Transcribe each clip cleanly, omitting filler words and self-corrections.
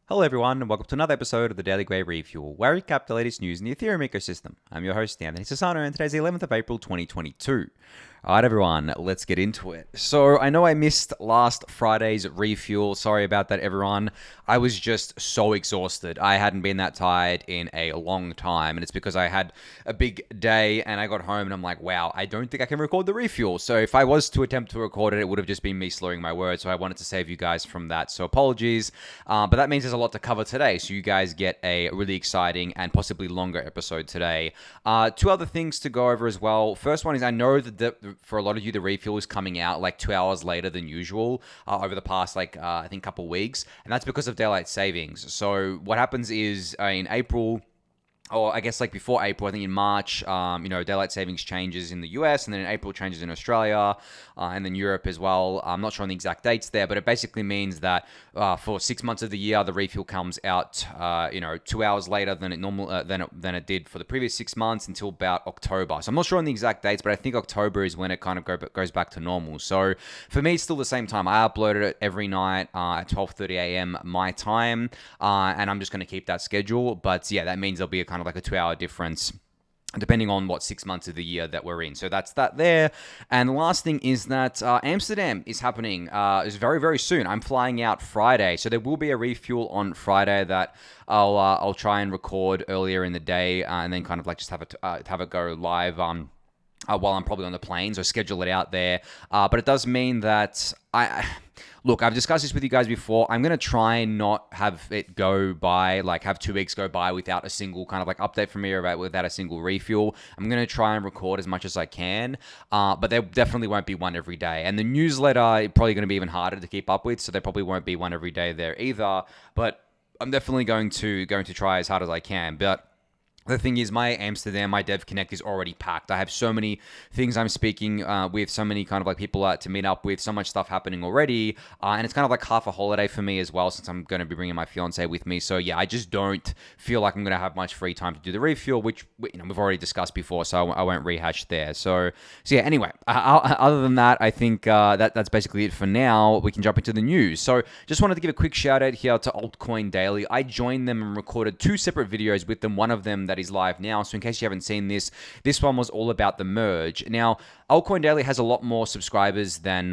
Hello everyone, and welcome to another episode of the Daily Gwei Refuel, where we recap the latest news in the Ethereum ecosystem. I'm your host, Anthony Sassano, and today's the 11th of April, 2022. Alright everyone, let's get into it. So, I know I missed last Friday's refuel. Sorry about that, everyone. I was just so exhausted. I hadn't been that tired in a long time, and it's because I had a big day, and I got home, and I'm like, wow, I don't think I can record the refuel. So, if I was to attempt to record it, it would have just been me slurring my words, so I wanted to save you guys from that, so apologies. But that means there's a lot to cover today, so you guys get a really exciting and possibly longer episode today. Two other things to go over as well. First one is I know that for a lot of you, the refuel is coming out like 2 hours later than usual over the past, I think, couple weeks, and that's because of daylight savings. So what happens is in April, or I guess like before April, I think in March, daylight savings changes in the US, and then in April changes in Australia, and then Europe as well. I'm not sure on the exact dates there, but it basically means that for 6 months of the year, the refuel comes out, 2 hours later than it did for the previous 6 months until about October. So I'm not sure on the exact dates, but I think October is when it kind of goes back to normal. So for me, it's still the same time. I uploaded it every night at 12:30 a.m. my time, and I'm just going to keep that schedule. But yeah, that means there'll be a kind of like a 2 hour difference depending on what 6 months of the year that we're in. So that's that there. And the last thing is that Amsterdam is happening is very, very soon. I'm flying out Friday. So there will be a refuel on Friday that I'll try and record earlier in the day and then kind of like just have it go live while I'm probably on the plane, so schedule it out there. But it does mean that look, I've discussed this with you guys before. I'm going to try and not have it go by, have 2 weeks go by without a single kind of like update from me or without a single refuel. I'm going to try and record as much as I can, but there definitely won't be one every day. And the newsletter is probably going to be even harder to keep up with, so there probably won't be one every day there either. But I'm definitely going to try as hard as I can. But the thing is, my Dev Connect is already packed. I have so many things I'm speaking with, so many kind of like people to meet up with, so much stuff happening already. And it's kind of like half a holiday for me as well, since I'm going to be bringing my fiance with me. So yeah, I just don't feel like I'm going to have much free time to do the refuel, which we've already discussed before, so I won't rehash there. So yeah, anyway, other than that, I think that's basically it for now. We can jump into the news. So just wanted to give a quick shout out here to Altcoin Daily. I joined them and recorded 2 separate videos with them. One of them that is live now. So in case you haven't seen this one was all about the merge. Now, Altcoin Daily has a lot more subscribers than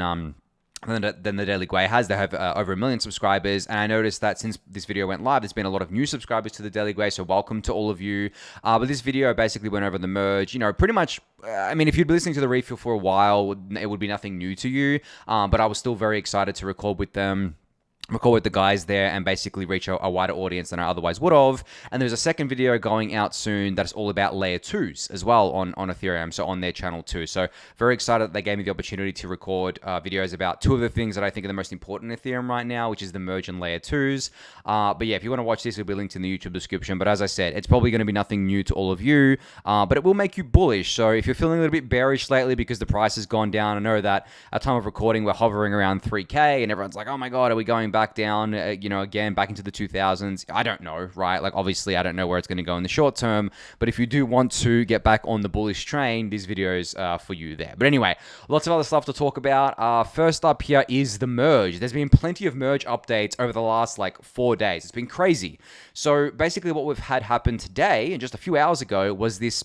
the Daily Gwei has. They have over 1 million subscribers, and I noticed that since this video went live, there's been a lot of new subscribers to the Daily Gwei, so welcome to all of you. But this video basically went over the merge. Pretty much, if you'd been listening to the refuel for a while, it would be nothing new to you, but I was still very excited to record with the guys there and basically reach a wider audience than I otherwise would have. And there's a second video going out soon that's all about layer 2s as well on Ethereum, so on their channel too. So very excited that they gave me the opportunity to record videos about 2 of the things that I think are the most important in Ethereum right now, which is the merge and layer 2s. But yeah, if you want to watch this, it'll be linked in the YouTube description. But as I said, it's probably going to be nothing new to all of you, but it will make you bullish. So if you're feeling a little bit bearish lately because the price has gone down, I know that at time of recording, we're hovering around 3K and everyone's like, oh my God, are we going back down, again, back into the 2000s? I don't know, right? Obviously, I don't know where it's going to go in the short term, but if you do want to get back on the bullish train, this video is for you there. But anyway, lots of other stuff to talk about. First up here is the merge. There's been plenty of merge updates over the last 4 days. It's been crazy. So basically what we've had happen today, and just a few hours ago, was this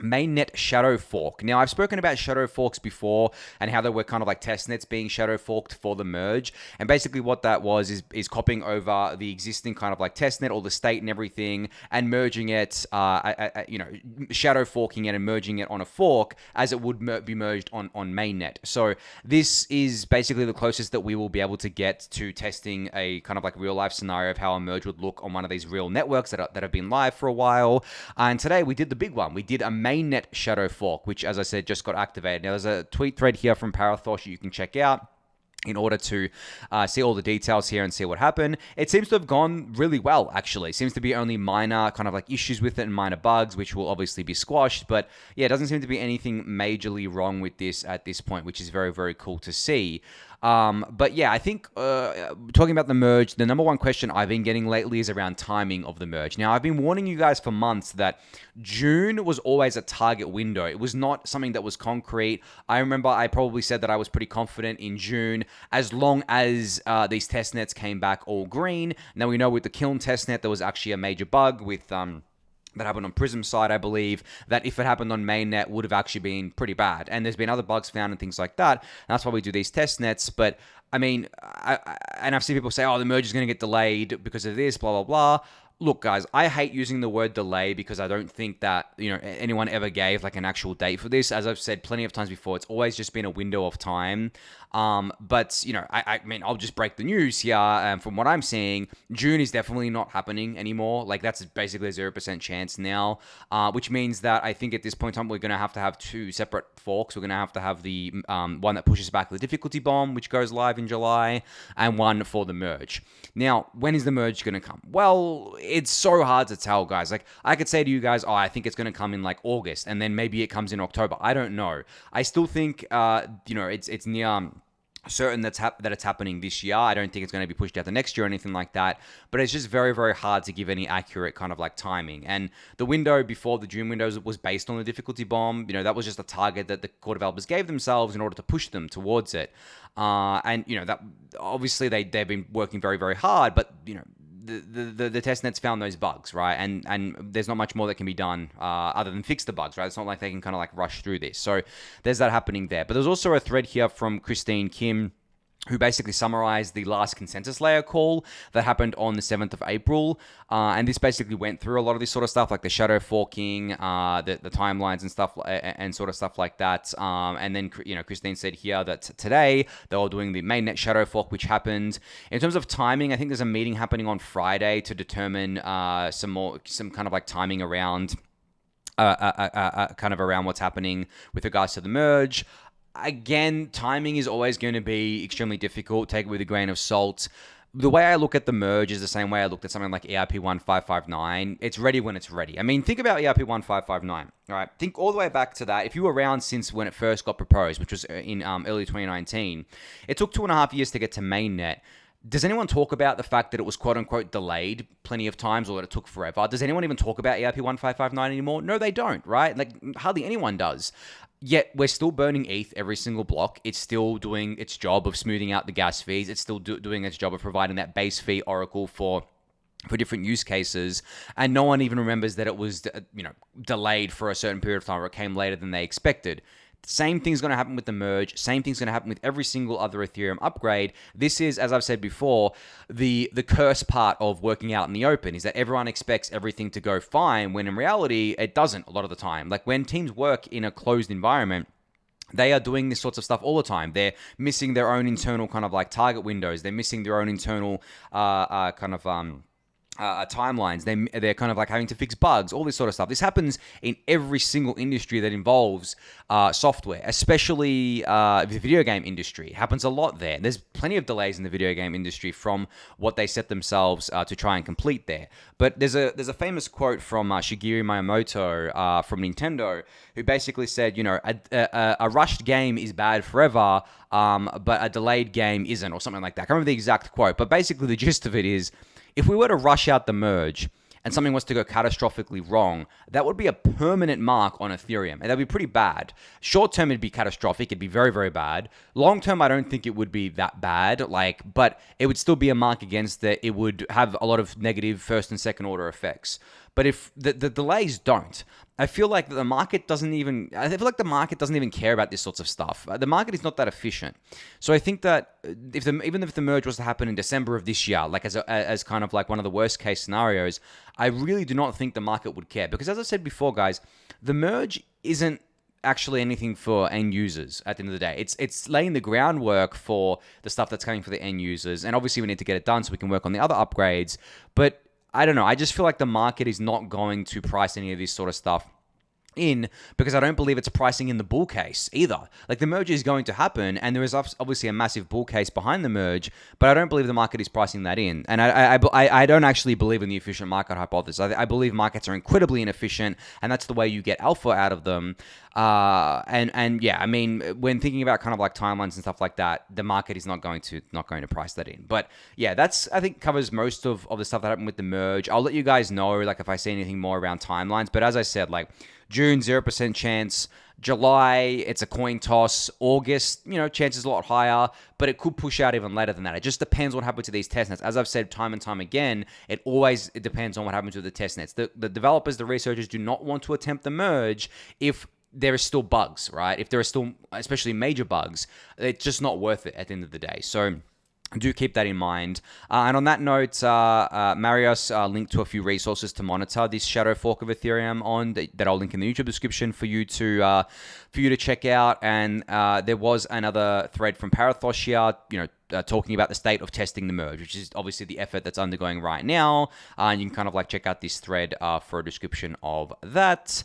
mainnet shadow fork. Now, I've spoken about shadow forks before and how there were kind of like test nets being shadow forked for the merge. And basically what that was is copying over the existing kind of like test net, all the state and everything, and merging it, shadow forking it and merging it on a fork as it would be merged on mainnet. So this is basically the closest that we will be able to get to testing a kind of like real life scenario of how a merge would look on one of these real networks that have been live for a while. And today we did the big one. We did a mainnet shadow fork, which, as I said, just got activated. Now, there's a tweet thread here from Parithosh you can check out in order to see all the details here and see what happened. It seems to have gone really well, actually. It seems to be only minor kind of like issues with it and minor bugs, which will obviously be squashed. But yeah, it doesn't seem to be anything majorly wrong with this at this point, which is very, very cool to see. But yeah, I think talking about the merge, the number one question I've been getting lately is around timing of the merge. Now, I've been warning you guys for months that June was always a target window. It was not something that was concrete. I remember I probably said that I was pretty confident in June as long as these testnets came back all green. Now, we know with the Kiln testnet, there was actually a major bug with... that happened on Prism's side, I believe, that if it happened on mainnet would have actually been pretty bad. And there's been other bugs found and things like that. And that's why we do these test nets. But I mean, I've seen people say, oh, the merge is going to get delayed because of this, blah, blah, blah. Look, guys, I hate using the word delay because I don't think that, anyone ever gave like an actual date for this. As I've said plenty of times before, it's always just been a window of time. But, I mean, I'll just break the news here. From what I'm seeing, June is definitely not happening anymore. Like, that's basically a 0% chance now, which means that I think at this point in time, we're going to have two separate forks. We're going to have the one that pushes back the difficulty bomb, which goes live in July, and one for the merge. Now, when is the merge going to come? Well, it's so hard to tell, guys. Like, I could say to you guys, oh, I think it's going to come in like August, and then maybe it comes in October. I don't know. I still think, it's near certain that it's happening this year. I don't think it's going to be pushed out the next year or anything like that, but it's just very, very hard to give any accurate kind of like timing. And the window before the June windows was based on the difficulty bomb. That was just a target that the core developers gave themselves in order to push them towards it. That obviously they've been working very, very hard, but the testnets found those bugs, right? And there's not much more that can be done other than fix the bugs, right? It's not like they can kind of like rush through this. So there's that happening there. But there's also a thread here from Chrstine Kim, who basically summarized the last consensus layer call that happened on the 7th of April. And this basically went through a lot of this sort of stuff, like the shadow forking, the timelines and stuff, and sort of stuff like that. And then, Chrstine said here that today they were doing the mainnet shadow fork, which happened. In terms of timing, I think there's a meeting happening on Friday to determine some kind of like timing around around what's happening with regards to the merge. Again, timing is always going to be extremely difficult. Take it with a grain of salt. The way I look at the merge is the same way I looked at something like ERP 1559. It's ready when it's ready. I mean, think about ERP 1559. All right, think all the way back to that. If you were around since when it first got proposed, which was in early 2019, it took 2.5 years to get to mainnet. Does anyone talk about the fact that it was quote-unquote delayed plenty of times, or that it took forever? Does anyone even talk about ERP 1559 anymore? No, they don't, right? Like, hardly anyone does. Yet, we're still burning ETH every single block. It's still doing its job of smoothing out the gas fees. It's still doing its job of providing that base fee oracle for different use cases. And no one even remembers that it was, delayed for a certain period of time, or it came later than they expected. Same thing's going to happen with the merge. Same thing's going to happen with every single other Ethereum upgrade. This is, as I've said before, the curse part of working out in the open is that everyone expects everything to go fine, when in reality, it doesn't a lot of the time. Like, when teams work in a closed environment, they are doing this sorts of stuff all the time. They're missing their own internal kind of like target windows. They're missing their own internal timelines. They're kind of like having to fix bugs, all this sort of stuff. This happens in every single industry that involves software, especially the video game industry. It happens a lot there. There's plenty of delays in the video game industry from what they set themselves to try and complete there. But there's a famous quote from Shigeru Miyamoto from Nintendo, who basically said, a rushed game is bad forever, but a delayed game isn't, or something like that. I can't remember the exact quote, but basically the gist of it is, if we were to rush out the merge and something was to go catastrophically wrong, that would be a permanent mark on Ethereum. And that would be pretty bad. Short term, it'd be catastrophic. It'd be very, very bad. Long term, I don't think it would be that bad. But it would still be a mark against it. It would have a lot of negative first and second order effects. But if the delays don't, I feel like the market doesn't even care about this sorts of stuff. The market is not that efficient. So I think that even if the merge was to happen in December of this year, like as kind of like one of the worst case scenarios, I really do not think the market would care. Because as I said before, guys, the merge isn't actually anything for end users at the end of the day. It's laying the groundwork for the stuff that's coming for the end users. And obviously we need to get it done so we can work on the other upgrades. But I don't know. I just feel like the market is not going to price any of this sort of stuff in, because I don't believe it's pricing in the bull case either. Like, the merge is going to happen, and there is obviously a massive bull case behind the merge, but I don't believe the market is pricing that in. And I don't actually believe in the efficient market hypothesis. I believe markets are incredibly inefficient, and that's the way you get alpha out of them. And yeah, I mean, when thinking about kind of like timelines and stuff like that, the market is not going to price that in. But yeah, that's, I think, covers most of the stuff that happened with the merge. I'll let you guys know like if I see anything more around timelines. But as I said, like June 0% chance. July, it's a coin toss. August, chances a lot higher, but it could push out even later than that. It just depends what happens to these testnets. As I've said time and time again, it depends on what happens with the testnets. The developers, the researchers do not want to attempt the merge if there are still bugs, right? If there are still, especially major bugs, it's just not worth it at the end of the day. So do keep that in mind. And on that note, Marius linked to a few resources to monitor this shadow fork of Ethereum on that I'll link in the YouTube description for you to check out. And there was another thread from Parithosh here, talking about the state of testing the merge, which is obviously the effort that's undergoing right now. And you can kind of like check out this thread for a description of that.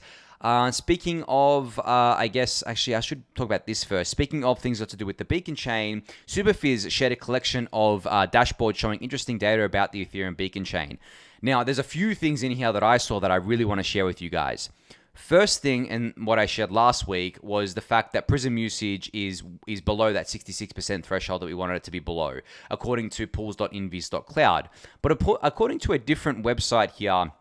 Speaking of, I guess, actually, I should talk about this first. Speaking of things that to do with the beacon chain, Superphiz shared a collection of dashboards showing interesting data about the Ethereum beacon chain. Now, there's a few things in here that I saw that I really want to share with you guys. First thing, and what I shared last week, was the fact that Prism usage is below that 66% threshold that we wanted it to be below, according to pools.invis.cloud. But according to a different website here,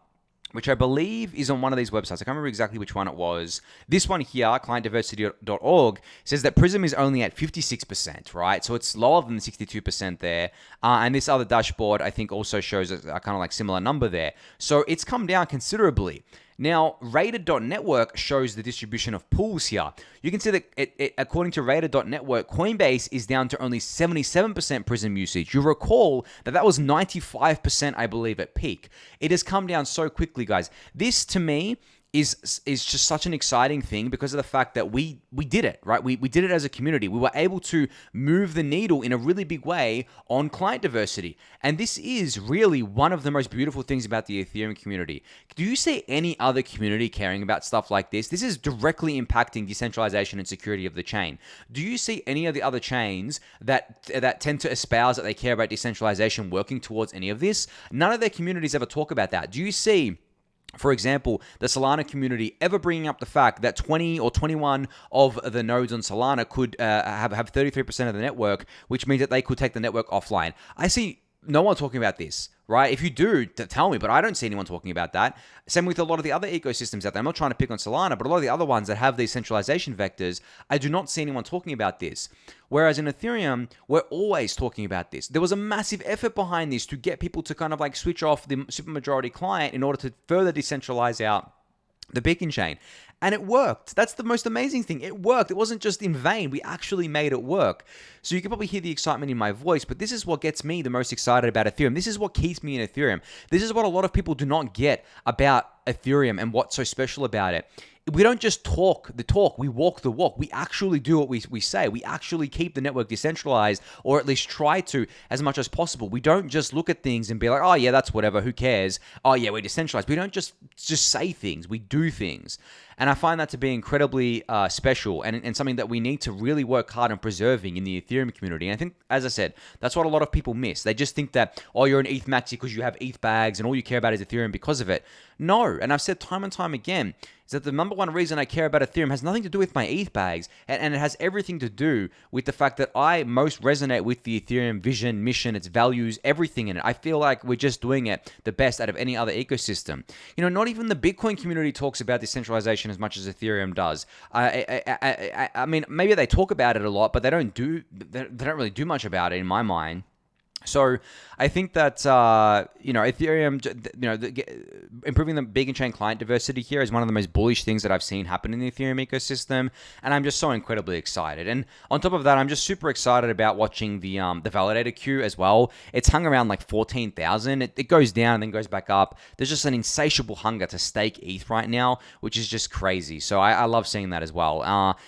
which I believe is on one of these websites. I can't remember exactly which one it was. This one here, clientdiversity.org, says that Prism is only at 56%, right? So it's lower than the 62% there. And this other dashboard, I think, also shows a kind of like similar number there. So it's come down considerably. Now, Rated.network shows the distribution of pools here. You can see that according to Rated.network, Coinbase is down to only 77% Prism usage. You recall that was 95%, I believe, at peak. It has come down so quickly, guys. This, to me, is just such an exciting thing because of the fact that we did it, right? We did it as a community. We were able to move the needle in a really big way on client diversity. And this is really one of the most beautiful things about the Ethereum community. Do you see any other community caring about stuff like this? This is directly impacting decentralization and security of the chain. Do you see any of the other chains that tend to espouse that they care about decentralization working towards any of this? None of their communities ever talk about that. Do you see, for example, the Solana community ever bringing up the fact that 20 or 21 of the nodes on Solana could have 33% of the network, which means that they could take the network offline? I see no one talking about this, right? If you do, tell me, but I don't see anyone talking about that. Same with a lot of the other ecosystems out there. I'm not trying to pick on Solana, but a lot of the other ones that have these centralization vectors, I do not see anyone talking about this. Whereas in Ethereum, we're always talking about this. There was a massive effort behind this to get people to kind of like switch off the supermajority client in order to further decentralize out the beacon chain. And it worked. That's the most amazing thing. It worked. It wasn't just in vain. We actually made it work. So you can probably hear the excitement in my voice, but this is what gets me the most excited about Ethereum. This is what keeps me in Ethereum. This is what a lot of people do not get about Ethereum and what's so special about it. We don't just talk the talk, we walk the walk. We actually do what we say. We actually keep the network decentralized, or at least try to as much as possible. We don't just look at things and be like, oh yeah, that's whatever, who cares? Oh yeah, we're decentralized. We don't just say things, we do things. And I find that to be incredibly special and something that we need to really work hard on preserving in the Ethereum community. And I think, as I said, that's what a lot of people miss. They just think that, oh, you're an ETH maxi because you have ETH bags and all you care about is Ethereum because of it. No, and I've said time and time again, is that the number one reason I care about Ethereum has nothing to do with my ETH bags, and it has everything to do with the fact that I most resonate with the Ethereum vision, mission, its values, everything in it. I feel like we're just doing it the best out of any other ecosystem. Not even the Bitcoin community talks about decentralization as much as Ethereum does. I mean, maybe they talk about it a lot, but they don't really do much about it in my mind. So I think that, Ethereum, improving the beacon chain client diversity here is one of the most bullish things that I've seen happen in the Ethereum ecosystem. And I'm just so incredibly excited. And on top of that, I'm just super excited about watching the validator queue as well. It's hung around like 14,000. It goes down and then goes back up. There's just an insatiable hunger to stake ETH right now, which is just crazy. So I love seeing that as well.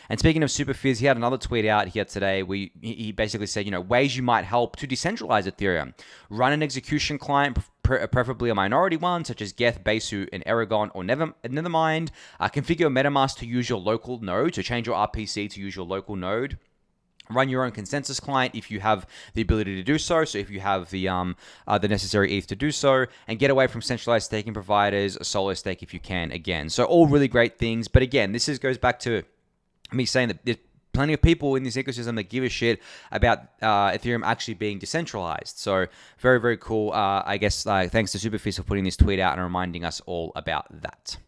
And speaking of Superphiz, he had another tweet out here today. He basically said, ways you might help to decentralize Ethereum. Run an execution client, preferably a minority one, such as Geth, Besu, and Aragon, or Nethermind. Configure MetaMask to use your local node, so change your RPC to use your local node. run your own consensus client if you have the ability to do so. So if you have the necessary ETH to do so, and get away from centralized staking providers, solo stake if you can. Again, so all really great things. But again, goes back to me saying that there's plenty of people in this ecosystem that give a shit about Ethereum actually being decentralized. So very, very cool. I guess thanks to Superphiz for putting this tweet out and reminding us all about that.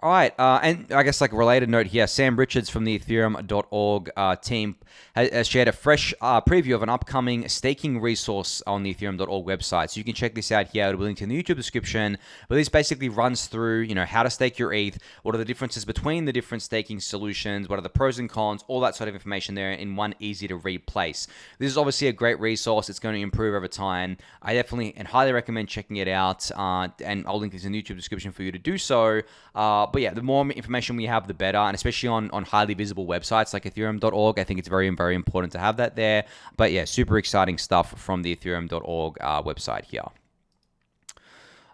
All right, and I guess like a related note here, Sam Richards from the ethereum.org team has shared a fresh preview of an upcoming staking resource on the ethereum.org website. So you can check this out here. It'll be linked in the YouTube description. But this basically runs through, how to stake your ETH, what are the differences between the different staking solutions, what are the pros and cons, all that sort of information there in one easy to read place. This is obviously a great resource. It's going to improve over time. I definitely and highly recommend checking it out. And I'll link this in the YouTube description for you to do so. But yeah, the more information we have, the better, and especially on highly visible websites like ethereum.org, I think it's very, very important to have that there. But yeah, super exciting stuff from the ethereum.org website here.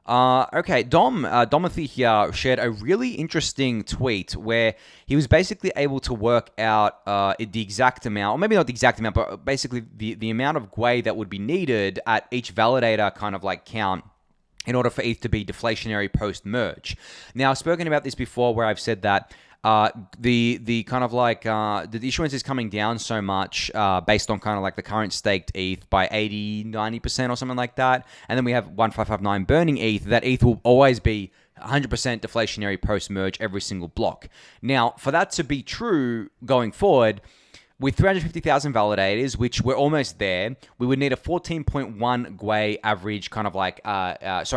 Okay, Domothy here shared a really interesting tweet where he was basically able to work out the exact amount, or maybe not the exact amount, but basically the amount of Gwei that would be needed at each validator kind of like count in order for ETH to be deflationary post-merge. Now, I've spoken about this before where I've said that the kind of like the issuance is coming down so much based on kind of like the current staked ETH by 80-90% or something like that, and then we have 1559 burning ETH, that ETH will always be 100% deflationary post-merge every single block. Now, for that to be true going forward, with 350,000 validators, which we're almost there, we would need a 14.1 Gwei average kind of like,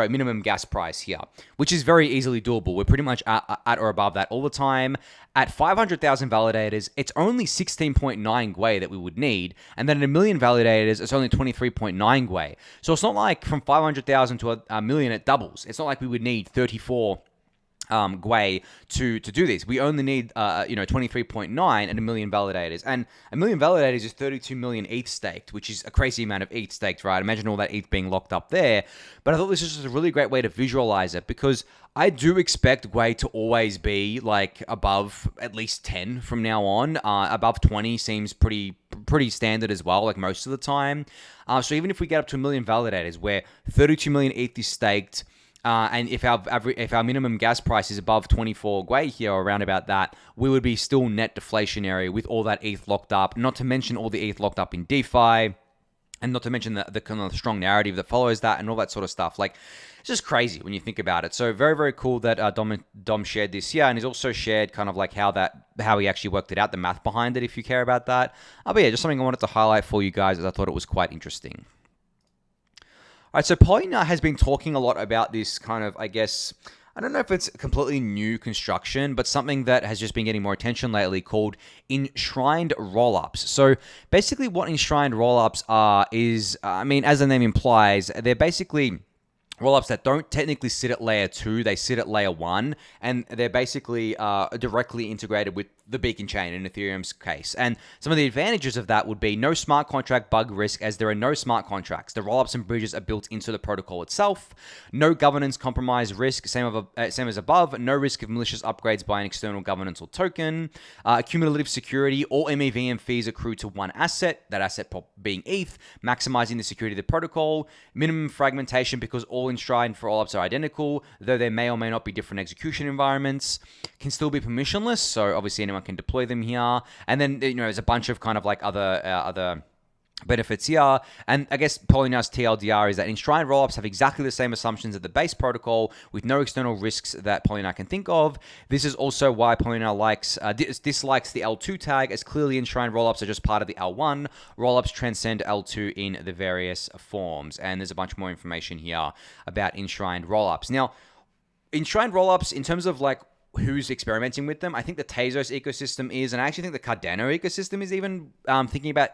minimum gas price here, which is very easily doable. We're pretty much at or above that all the time. At 500,000 validators, it's only 16.9 Gwei that we would need. And then at 1 million validators, it's only 23.9 Gwei. So it's not like from 500,000 to a million, it doubles. It's not like we would need 34 Gwei to do this. We only need 23.9 and 1 million validators, and 1 million validators is 32 million ETH staked, which is a crazy amount of ETH staked, right? Imagine all that ETH being locked up there. But I thought this was just a really great way to visualize it, because I do expect Gwei to always be like above at least 10 from now on. Above 20 seems pretty standard as well, like most of the time. So even if we get up to 1 million validators, where 32 million ETH is staked, and if our minimum gas price is above 24 Gwei here, or around about that, we would be still net deflationary with all that ETH locked up, not to mention all the ETH locked up in DeFi, and not to mention the kind of strong narrative that follows that and all that sort of stuff. Like, it's just crazy when you think about it. So very, very cool that Dom shared this here, and he's also shared kind of like how he actually worked it out, the math behind it, if you care about that. But yeah, just something I wanted to highlight for you guys, as I thought it was quite interesting. All right, so Polynya has been talking a lot about this kind of, I guess, I don't know if it's completely new construction, but something that has just been getting more attention lately, called Enshrined Rollups. So basically what Enshrined Rollups are is, as the name implies, they're basically rollups that don't technically sit at layer 2, they sit at layer 1, and they're basically directly integrated with the beacon chain in Ethereum's case. And some of the advantages of that would be no smart contract bug risk, as there are no smart contracts. The rollups and bridges are built into the protocol itself. No governance compromise risk, same as above. No risk of malicious upgrades by an external governance or token. Cumulative security. All MEV and fees accrue to one asset, that asset being ETH, maximizing the security of the protocol. Minimum fragmentation, because all Enshrined for rollups are identical, though there may or may not be different execution environments. Can still be permissionless, so obviously anyone can deploy them here. And then there's a bunch of kind of like other benefits here. And I guess Polynya's TLDR is that Enshrined rollups have exactly the same assumptions as the base protocol, with no external risks that Polynya can think of. This is also why Polynya dislikes the L2 tag, as clearly Enshrined rollups are just part of the L1. Rollups transcend L2 in the various forms. And there's a bunch more information here about Enshrined rollups. Now, Enshrined rollups, in terms of like who's experimenting with them, I think the Tezos ecosystem is, and I actually think the Cardano ecosystem is even thinking about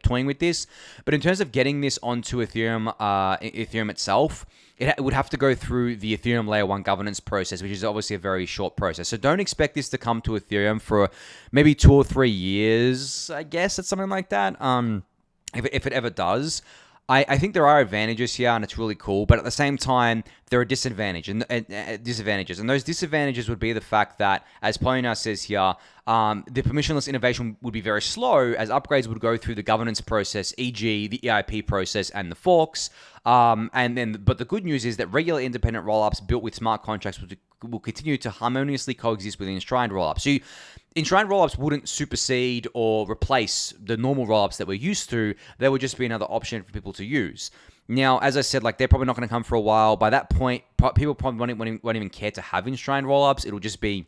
toying with this. But in terms of getting this onto Ethereum itself, it would have to go through the Ethereum Layer 1 governance process, which is obviously a very short process. So don't expect this to come to Ethereum for maybe 2 or 3 years, I guess, it's something like that, if it ever does. I think there are advantages here, and it's really cool. But at the same time, there are disadvantages, and those disadvantages would be the fact that, as Polynya says here, the permissionless innovation would be very slow, as upgrades would go through the governance process, e.g., the EIP process and the forks. But the good news is that regular independent rollups built with smart contracts will continue to harmoniously coexist with enshrined rollups. So enshrined rollups wouldn't supersede or replace the normal rollups that we're used to. They would just be another option for people to use. Now, as I said, like, they're probably not going to come for a while. By that point, people probably won't even care to have enshrined rollups. It'll just be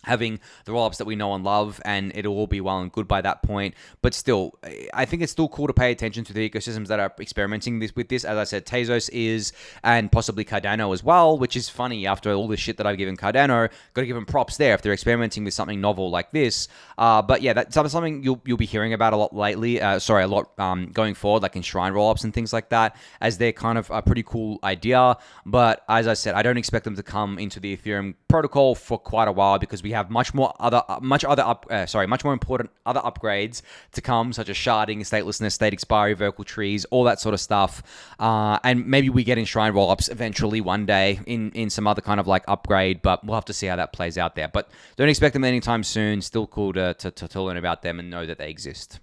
having the rollups that we know and love, and it'll all be well and good by that point. But still, I think it's still cool to pay attention to the ecosystems that are experimenting with this. As I said, Tezos is, and possibly Cardano as well, which is funny after all the shit that I've given Cardano. Got to give them props there if they're experimenting with something novel like this. But yeah, that's something you'll be hearing about a lot lately. Going forward, like enshrined rollups and things like that, as they're kind of a pretty cool idea. But as I said, I don't expect them to come into the Ethereum protocol for quite a while, because we have much more important other upgrades to come, such as sharding, statelessness, state expiry, vertical trees, all that sort of stuff. And maybe we get enshrined rollups eventually one day in some other kind of like upgrade, but we'll have to see how that plays out there. But don't expect them anytime soon. Still cool to learn about them and know that they exist.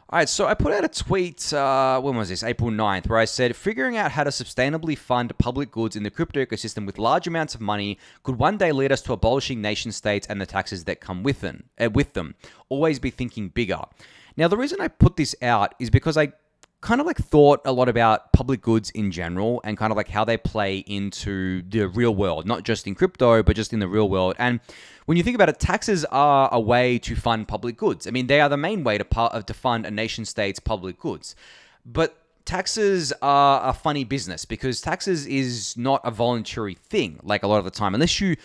All right, so I put out a tweet, when was this? April 9th, where I said, figuring out how to sustainably fund public goods in the crypto ecosystem with large amounts of money could one day lead us to abolishing nation states and the taxes that come with them. Always be thinking bigger. Now, the reason I put this out is because I kind of like thought a lot about public goods in general and kind of like how they play into the real world, not just in crypto, but just in the real world. And when you think about it, taxes are a way to fund public goods. I mean, they are the main way to fund a nation state's public goods. But taxes are a funny business, because taxes is not a voluntary thing, like a lot of the time. Unless you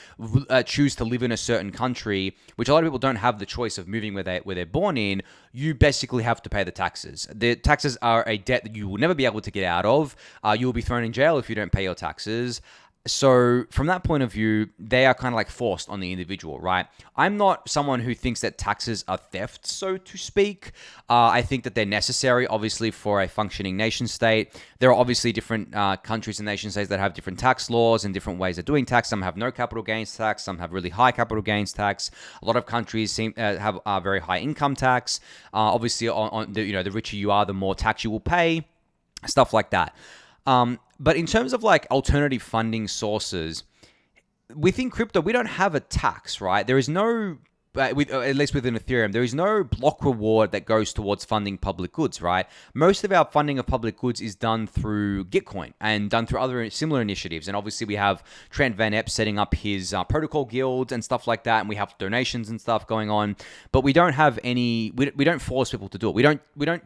choose to live in a certain country, which a lot of people don't have the choice of moving where they're born in, you basically have to pay the taxes. The taxes are a debt that you will never be able to get out of. You will be thrown in jail if you don't pay your taxes. So from that point of view, they are kind of like forced on the individual, right? I'm not someone who thinks that taxes are theft, so to speak. I think that they're necessary, obviously, for a functioning nation state. There are obviously different countries and nation states that have different tax laws and different ways of doing tax. Some have no capital gains tax. Some have really high capital gains tax. A lot of countries have very high income tax. Obviously, the richer you are, the more tax you will pay. Stuff like that. But in terms of like alternative funding sources, within crypto, we don't have a tax, right? There is no, at least within Ethereum, there is no block reward that goes towards funding public goods, right? Most of our funding of public goods is done through Gitcoin and done through other similar initiatives. And obviously we have Trent Van Epp setting up his protocol guild and stuff like that. And we have donations and stuff going on, but we don't have any, we don't force people to do it. We don't,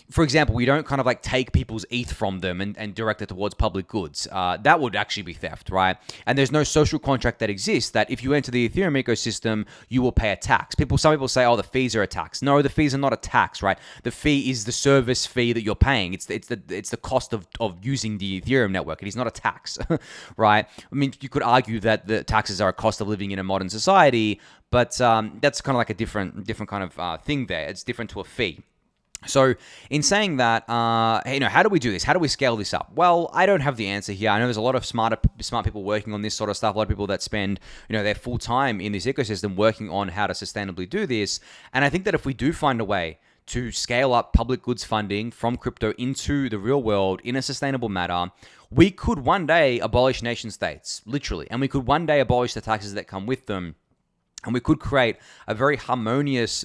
for example, we don't kind of like take people's ETH from them and direct it towards public goods. That would actually be theft, right? And there's no social contract that exists that if you enter the Ethereum ecosystem, you will pay a tax. Some people say, oh, the fees are a tax. No, the fees are not a tax, right? The fee is the service fee that you're paying. It's the cost of using the Ethereum network. It is not a tax, right? I mean, you could argue that the taxes are a cost of living in a modern society, but that's kind of like a different kind of thing there. It's different to a fee. So in saying that, how do we do this? How do we scale this up? Well, I don't have the answer here. I know there's a lot of smart people working on this sort of stuff. A lot of people that spend, their full time in this ecosystem working on how to sustainably do this. And I think that if we do find a way to scale up public goods funding from crypto into the real world in a sustainable manner, we could one day abolish nation states, literally. And we could one day abolish the taxes that come with them. And we could create a very harmonious,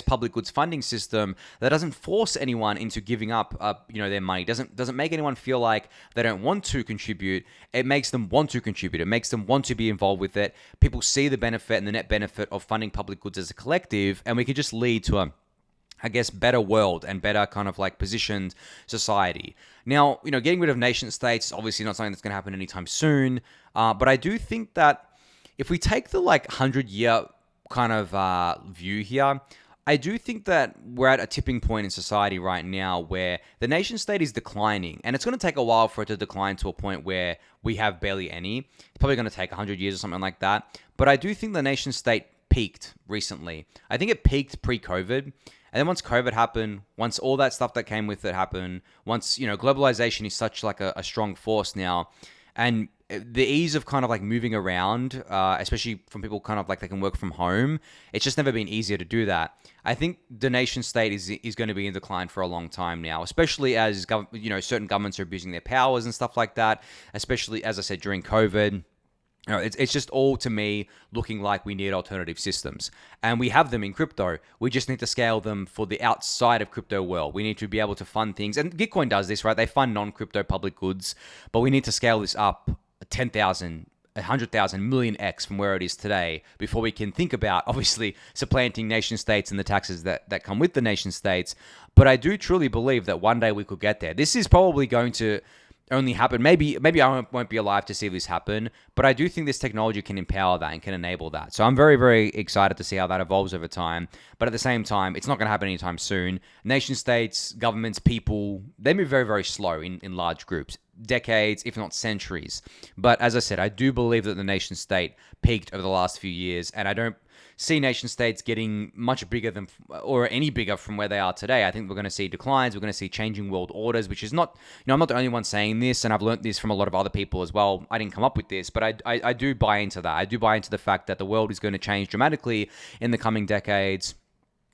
public goods funding system that doesn't force anyone into giving up, their money. Doesn't make anyone feel like they don't want to contribute. It makes them want to contribute. It makes them want to be involved with it. People see the benefit and the net benefit of funding public goods as a collective, and we could just lead to a better world and better kind of like positioned society. Now, getting rid of nation states is obviously not something that's going to happen anytime soon. But I do think that if we take the 100-year kind of view here, I do think that we're at a tipping point in society right now where the nation state is declining, and it's going to take a while for it to decline to a point where we have barely any. It's probably going to take 100 years or something like that. But I do think the nation state peaked recently. I think it peaked pre-COVID, And then once COVID happened, once all that stuff that came with it happened, once, globalization is such like a strong force now, and the ease of kind of like moving around, especially from people kind of like they can work from home, it's just never been easier to do that. I think the nation state is going to be in decline for a long time now, especially as certain governments are abusing their powers and stuff like that, especially, as I said, during COVID. It's just all, to me, looking like we need alternative systems. And we have them in crypto. We just need to scale them for the outside of crypto world. We need to be able to fund things. And Gitcoin does this, right? They fund non-crypto public goods. But we need to scale this up 10,000, 100,000, million X from where it is today before we can think about, obviously, supplanting nation states and the taxes that come with the nation states. But I do truly believe that one day we could get there. This is probably going to only happen. Maybe I won't be alive to see this happen, but I do think this technology can empower that and can enable that. So I'm very, very excited to see how that evolves over time. But at the same time, it's not going to happen anytime soon. Nation states, governments, people, they move very, very slow in large groups. Decades, if not centuries. But as I said, I do believe that the nation state peaked over the last few years, and I don't see nation states getting much bigger than, or any bigger from where they are today. I think we're going to see declines. We're going to see changing world orders, which is not, I'm not the only one saying this, and I've learned this from a lot of other people as well. I didn't come up with this, but I do buy into that. I do buy into the fact that the world is going to change dramatically in the coming decades,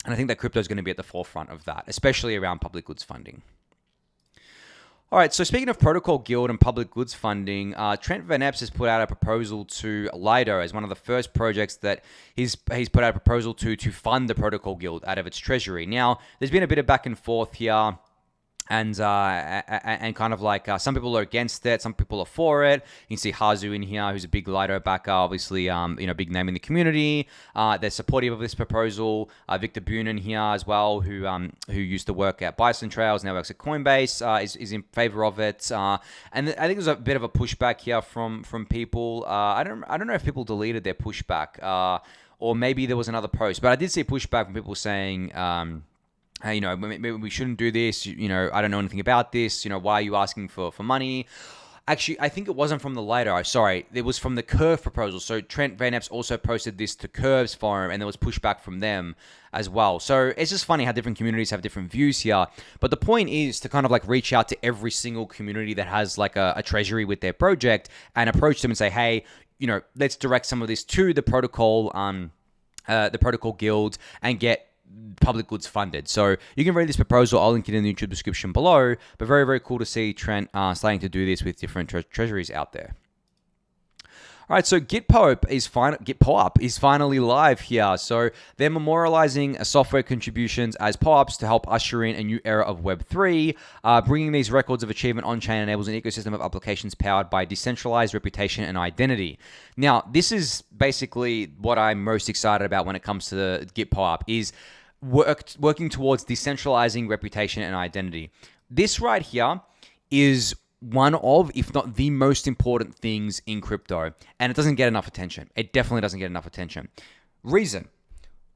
and I think that crypto is going to be at the forefront of that, especially around public goods funding. All right, so speaking of Protocol Guild and public goods funding, Trent Van Epps has put out a proposal to Lido as one of the first projects that he's put out a proposal to fund the Protocol Guild out of its treasury. Now, there's been a bit of back and forth here. And kind of like some people are against it, some people are for it. You can see Hazu in here, who's a big Lido backer, obviously, big name in the community. They're supportive of this proposal. Victor Bunin here as well, who used to work at Bison Trails, now works at Coinbase, is in favor of it. And I think there's a bit of a pushback here from people. I don't know if people deleted their pushback, or maybe there was another post, but I did see pushback from people saying, hey, maybe we shouldn't do this. I don't know anything about this. Why are you asking for money? Actually, I think it wasn't from the Lido. Sorry, it was from the Curve proposal. So Trent Van Epps also posted this to Curve's forum, and there was pushback from them as well. So it's just funny how different communities have different views here. But the point is to kind of like reach out to every single community that has like a treasury with their project and approach them and say, hey, let's direct some of this to the protocol guild and get public goods funded. So you can read this proposal. I'll link it in the YouTube description below. But very, very cool to see Trent starting to do this with different treasuries out there. All right, so GitPOAP is finally live here. So they're memorializing software contributions as POAPs to help usher in a new era of Web3. Bringing these records of achievement on-chain enables an ecosystem of applications powered by decentralized reputation and identity. Now, this is basically what I'm most excited about when it comes to the GitPOAP, is working towards decentralizing reputation and identity. This right here is one of, if not the most important things in crypto, and it doesn't get enough attention. It definitely doesn't get enough attention. Reason: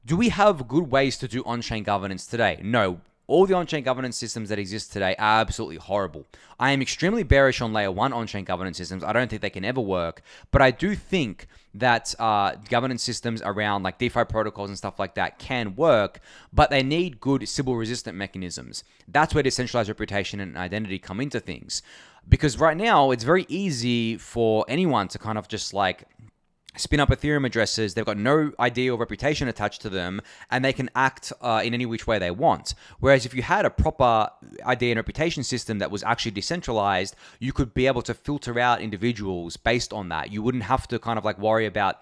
do we have good ways to do on-chain governance today? No. All the on-chain governance systems that exist today are absolutely horrible. I am extremely bearish on layer 1 on-chain governance systems. I don't think they can ever work, but I do think that governance systems around like DeFi protocols and stuff like that can work, but they need good Sybil-resistant mechanisms. That's where decentralized reputation and identity come into things. Because right now, it's very easy for anyone to kind of just like spin up Ethereum addresses. They've got no ID or reputation attached to them, and they can act in any which way they want. Whereas if you had a proper ID and reputation system that was actually decentralized, you could be able to filter out individuals based on that. You wouldn't have to kind of like worry about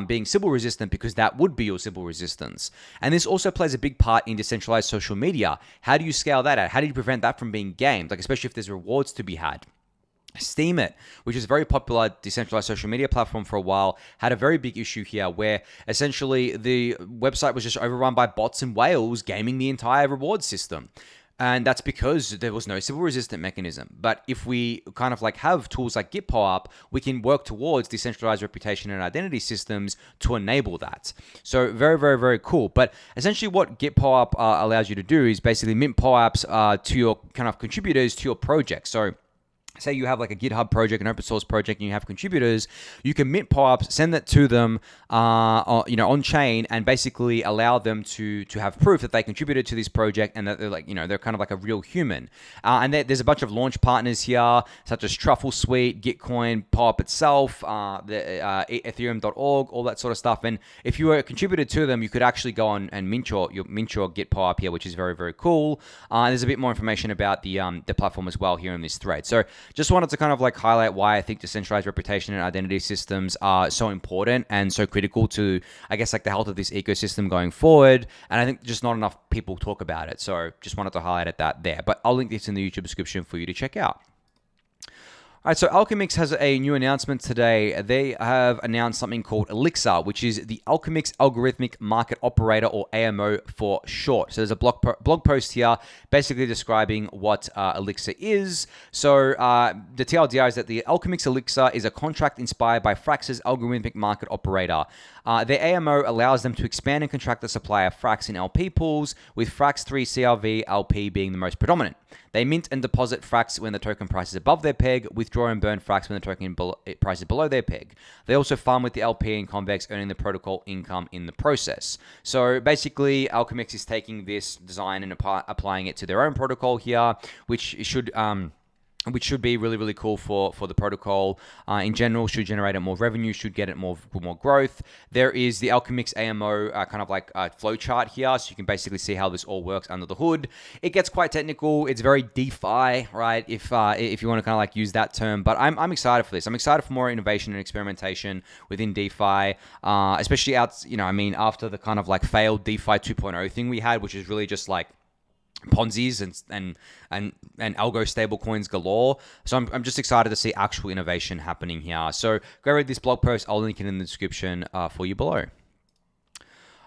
being Sybil resistant, because that would be your Sybil resistance. And this also plays a big part in decentralized social media. How do you scale that out? How do you prevent that from being gamed? Like, especially if there's rewards to be had. Steemit, which is a very popular decentralized social media platform for a while, had a very big issue here where essentially the website was just overrun by bots and whales gaming the entire reward system. And that's because there was no Sybil resistant mechanism. But if we kind of like have tools like GitPOAP, we can work towards decentralized reputation and identity systems to enable that. So very, very, very cool. But essentially what GitPOAP allows you to do is basically mint POAPs to your kind of contributors to your project. So say you have like a GitHub project, an open source project, and you have contributors, you can mint POAPs, send that to them, on chain, and basically allow them to have proof that they contributed to this project and that they're like, they're kind of like a real human. And there's a bunch of launch partners here, such as Truffle Suite, Gitcoin, POAP itself, ethereumdotorg, all that sort of stuff. And if you were a contributor to them, you could actually go on and mint your GitPOAP here, which is very, very cool. There's a bit more information about the platform as well here in this thread. So just wanted to kind of like highlight why I think decentralized reputation and identity systems are so important and so critical to, I guess, like the health of this ecosystem going forward. And I think just not enough people talk about it. So just wanted to highlight that there. But I'll link this in the YouTube description for you to check out. All right, so Alchemix has a new announcement today. They have announced something called Elixir, which is the Alchemix Algorithmic Market Operator, or AMO for short. So there's a blog post here basically describing what Elixir is. So the TLDR is that the Alchemix Elixir is a contract inspired by Frax's Algorithmic Market Operator. The AMO allows them to expand and contract the supply of Frax in LP pools, with Frax 3 CRV LP being the most predominant. They mint and deposit Frax when the token price is above their peg, withdraw and burn Frax when the token price is below their peg. They also farm with the LP and Convex, earning the protocol income in the process. So basically, Alchemix is taking this design and applying it to their own protocol here, which should be really, really cool for the protocol in general. Should generate it more revenue, should get it more growth. There is the Alchemix AMO kind of like flow chart here, so you can basically see how this all works under the hood. It gets quite technical. It's very DeFi, right? If you want to kind of like use that term, but I'm excited for this. I'm excited for more innovation and experimentation within DeFi, especially after the kind of like failed DeFi 2.0 thing we had, which is really just like Ponzi's and algo stable coins galore. So I'm just excited to see actual innovation happening here. So go read this blog post. I'll link it in the description for you below.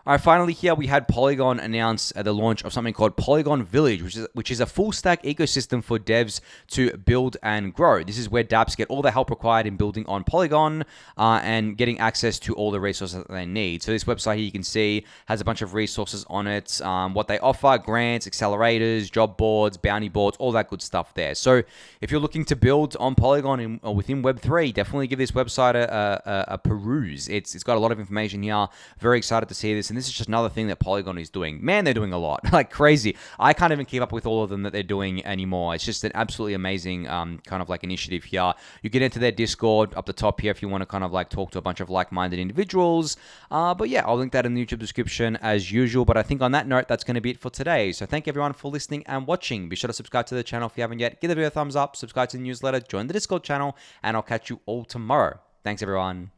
All right, finally here we had Polygon announce the launch of something called Polygon Village, which is a full stack ecosystem for devs to build and grow. This is where dApps get all the help required in building on Polygon and getting access to all the resources that they need. So this website here you can see has a bunch of resources on it, what they offer, grants, accelerators, job boards, bounty boards, all that good stuff there. So if you're looking to build on Polygon or within Web3, definitely give this website a peruse. It's got a lot of information here. Very excited to see this. And this is just another thing that Polygon is doing. Man, they're doing a lot. Like crazy. I can't even keep up with all of them that they're doing anymore. It's just an absolutely amazing kind of like initiative here. You get into their Discord up the top here if you want to kind of like talk to a bunch of like-minded individuals. But yeah, I'll link that in the YouTube description as usual. But I think on that note, that's going to be it for today. So thank you everyone for listening and watching. Be sure to subscribe to the channel if you haven't yet. Give the video a thumbs up, subscribe to the newsletter, join the Discord channel, and I'll catch you all tomorrow. Thanks everyone.